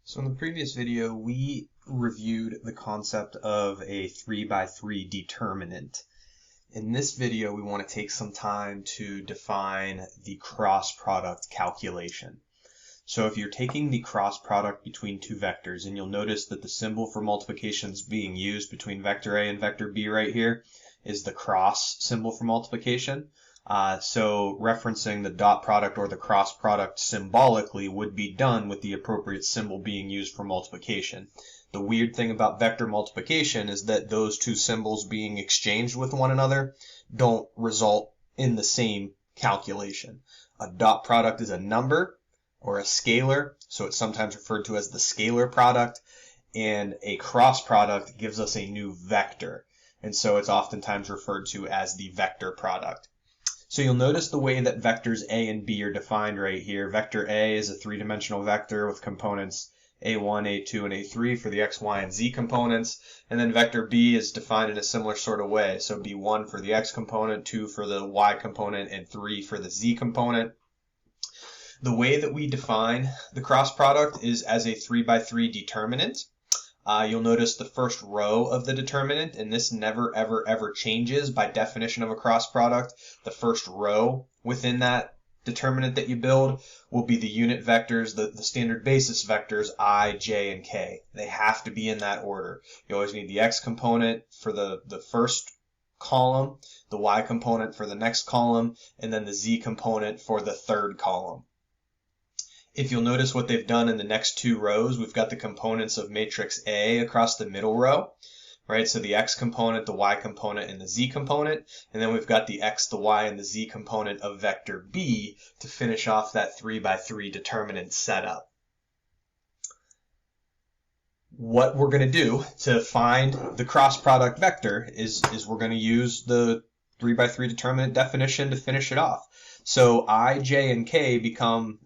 So in the previous video, we reviewed the concept of a 3x3 determinant. In this video, we want to take some time to define the cross product calculation. So if you're taking the cross product between two vectors, and you'll notice that the symbol for multiplication is being used between vector A and vector B right here is the cross symbol for multiplication. So referencing the dot product or the cross product symbolically would be done with the appropriate symbol being used for multiplication. The weird thing about vector multiplication is that those two symbols being exchanged with one another don't result in the same calculation. A dot product is a number or a scalar, so it's sometimes referred to as the scalar product, and a cross product gives us a new vector, and so it's oftentimes referred to as the vector product. So you'll notice the way that vectors A and B are defined right here. Vector A is a three-dimensional vector with components A1, A2, and A3 for the X, Y, and Z components. And then vector B is defined in a similar sort of way. So B1 for the X component, 2 for the Y component, and 3 for the Z component. The way that we define the cross product is as a 3x3 determinant. You'll notice the first row of the determinant, and this never, ever, ever changes by definition of a cross product. The first row within that determinant that you build will be the unit vectors, the standard basis vectors, I, J, and K. They have to be in that order. You always need the X component for the first column, the Y component for the next column, and then the Z component for the third column. If you'll notice what they've done in the next two rows, we've got the components of matrix A across the middle row, right? So the X component, the Y component, and the Z component. And then we've got the X, the Y, and the Z component of vector B to finish off that 3x3 determinant setup. What we're going to do to find the cross product vector is we're going to use the 3x3 determinant definition to finish it off. So I, J, and K become,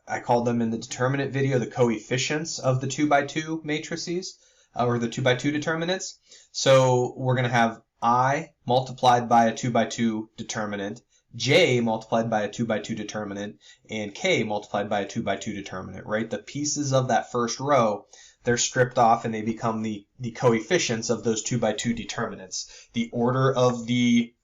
I called them in the determinant video, the coefficients of the 2x2 matrices, or the 2x2 determinants. So we're going to have I multiplied by a 2x2 determinant, J multiplied by a 2x2 determinant, and K multiplied by a 2x2 determinant, right? The pieces of that first row, they're stripped off and they become the coefficients of those 2x2 determinants. The order of the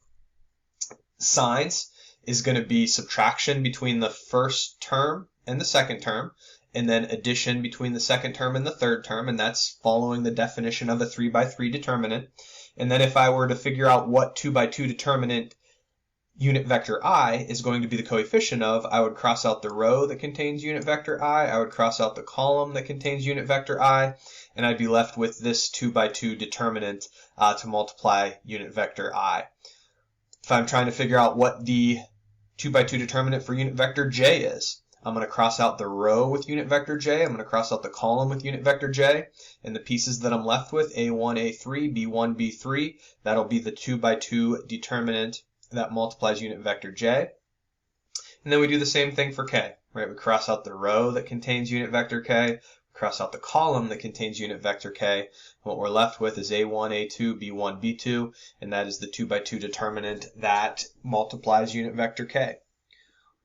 signs is going to be subtraction between the first term and the second term, and then addition between the second term and the third term, and that's following the definition of a 3x3 determinant. And then if I were to figure out what 2x2 determinant unit vector I is going to be the coefficient of, I would cross out the row that contains unit vector I would cross out the column that contains unit vector I, and I'd be left with this 2x2 determinant to multiply unit vector I. If I'm trying to figure out what the 2x2 determinant for unit vector J is, I'm going to cross out the row with unit vector J, I'm going to cross out the column with unit vector J, and the pieces that I'm left with, A1, A3, B1, B3, that'll be the 2x2 determinant that multiplies unit vector J. And then we do the same thing for K, right? We cross out the row that contains unit vector K, cross out the column that contains unit vector K. What we're left with is A1, A2, B1, B2, and that is the 2x2 determinant that multiplies unit vector K.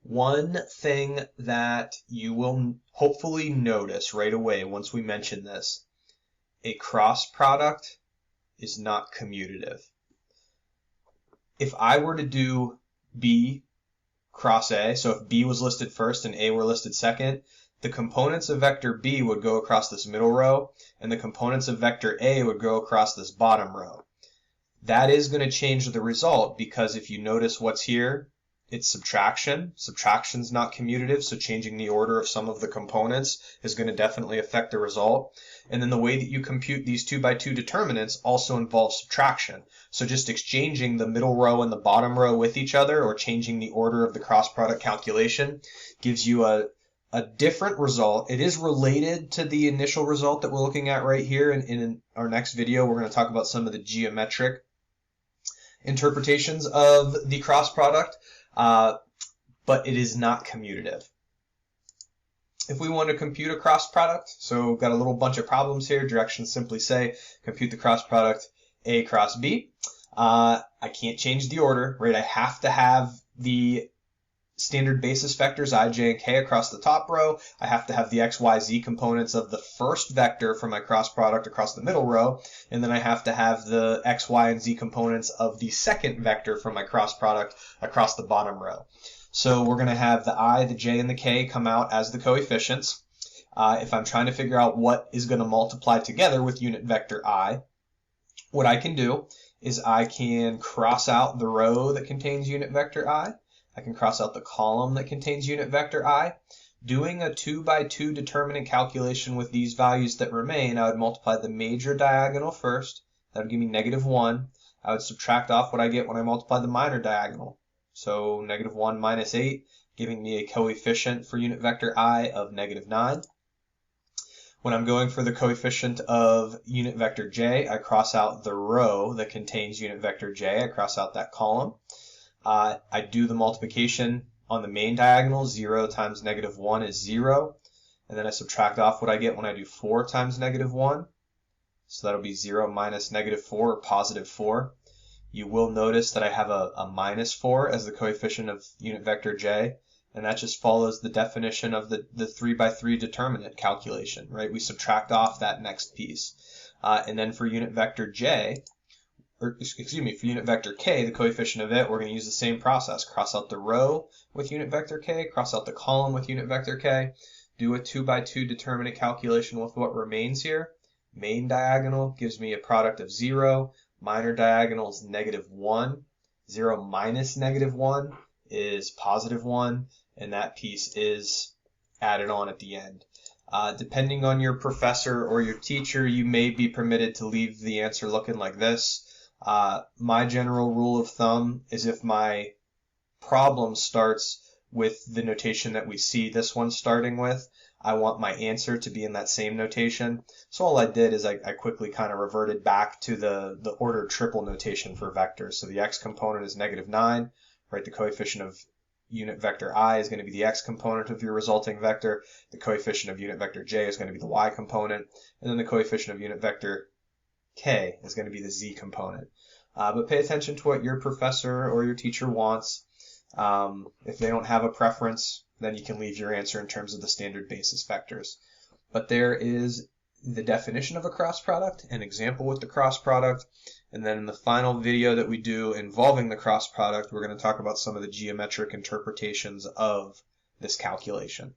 One thing that you will hopefully notice right away once we mention this, a cross product is not commutative. If I were to do B cross A, so if B was listed first and A were listed second, the components of vector B would go across this middle row, and the components of vector A would go across this bottom row. That is going to change the result, because if you notice what's here, it's subtraction. Subtraction's not commutative, so changing the order of some of the components is going to definitely affect the result. And then the way that you compute these 2x2 determinants also involves subtraction. So just exchanging the middle row and the bottom row with each other, or changing the order of the cross product calculation, gives you a different result. It is related to the initial result that we're looking at right here. In our next video, we're going to talk about some of the geometric interpretations of the cross product. But it is not commutative. If we want to compute a cross product, so we've got a little bunch of problems here. Directions simply say compute the cross product A cross B. I can't change the order, right? I have to have the standard basis vectors I, j, and k across the top row. I have to have the x, y, z components of the first vector for my cross product across the middle row, and then I have to have the x, y, and z components of the second vector for my cross product across the bottom row. So we're going to have the I, the j, and the k come out as the coefficients. If I'm trying to figure out what is going to multiply together with unit vector I, what I can do is I can cross out the row that contains unit vector I. I can cross out the column that contains unit vector I. Doing a 2 by 2 determinant calculation with these values that remain, I would multiply the major diagonal first. That would give me -1. I would subtract off what I get when I multiply the minor diagonal. So -1 minus 8, giving me a coefficient for unit vector I of -9. When I'm going for the coefficient of unit vector j, I cross out the row that contains unit vector j. I cross out that column. I do the multiplication on the main diagonal. 0 times -1 is 0. And then I subtract off what I get when I do 4 times -1. So that'll be 0 minus -4, or +4. You will notice that I have a -4 as the coefficient of unit vector j. And that just follows the definition of the 3 by 3 determinant calculation, right? We subtract off that next piece. And then for unit vector j, or excuse me, for unit vector k, the coefficient of it, we're going to use the same process. Cross out the row with unit vector k, cross out the column with unit vector k, do a 2 by 2 determinant calculation with what remains here. Main diagonal gives me a product of 0. Minor diagonal is -1. 0 minus -1 is +1. And that piece is added on at the end. Depending on your professor or your teacher, you may be permitted to leave the answer looking like this. My general rule of thumb is if my problem starts with the notation that we see this one starting with, I want my answer to be in that same notation. So all I did is I quickly kind of reverted back to the ordered triple notation for vectors. So the x component is -9, right? The coefficient of unit vector I is going to be the x component of your resulting vector. The coefficient of unit vector j is going to be the y component. And then the coefficient of unit vector k is going to be the z component. But pay attention to what your professor or your teacher wants. If they don't have a preference, then you can leave your answer in terms of the standard basis vectors. But there is the definition of a cross product, an example with the cross product, and then in the final video that we do involving the cross product, we're going to talk about some of the geometric interpretations of this calculation.